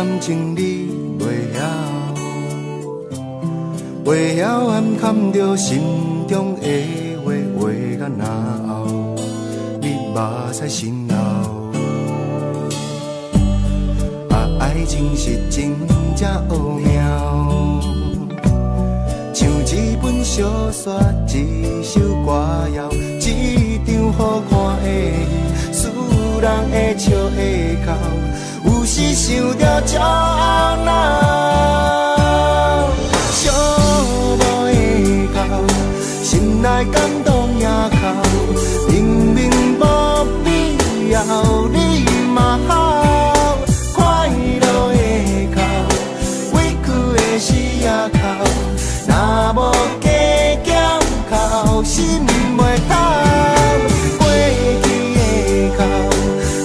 感情你袂晓，袂晓暗藏着心中的话，话到若后，你目屎心流。啊，爱情是真正奥妙，像一本小说，一首歌谣，一场好看的戏，使人会笑会哭。有时想着骄傲恼，寂寞的哭，心内感动也哭，明明无必要，你嘛好，快乐的哭，委屈的时也哭，若无加减哭，心袂透，过去的哭，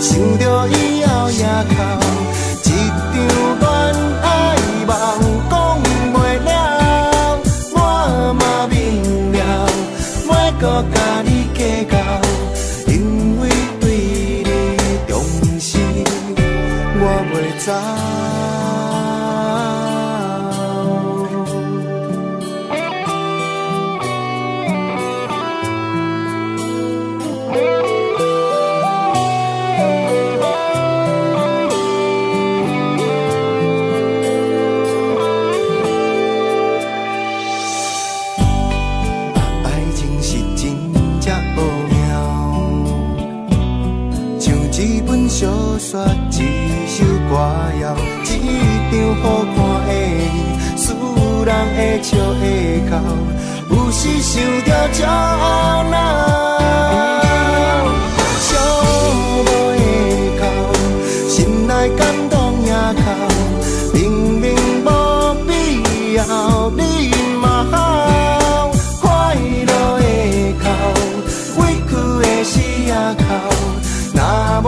想着以后也哭。搁甲你计较，因为对你重视，我袂走。小说一首歌谣，一场好看的戏，使人会笑会哭。有时想着骄傲恼，寂寞的哭，心内感动也哭，明明无必要，你嘛好，快乐的哭，委屈的时也哭，若无。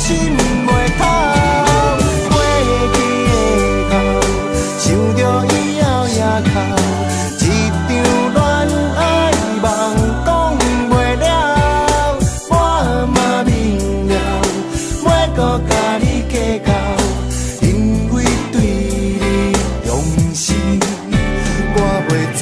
心袂透，过去的哭，想着以后也哭，一场恋爱梦讲袂了，我嘛明了，袂搁甲你计较，因为对你用心，我袂走。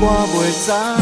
我袂知。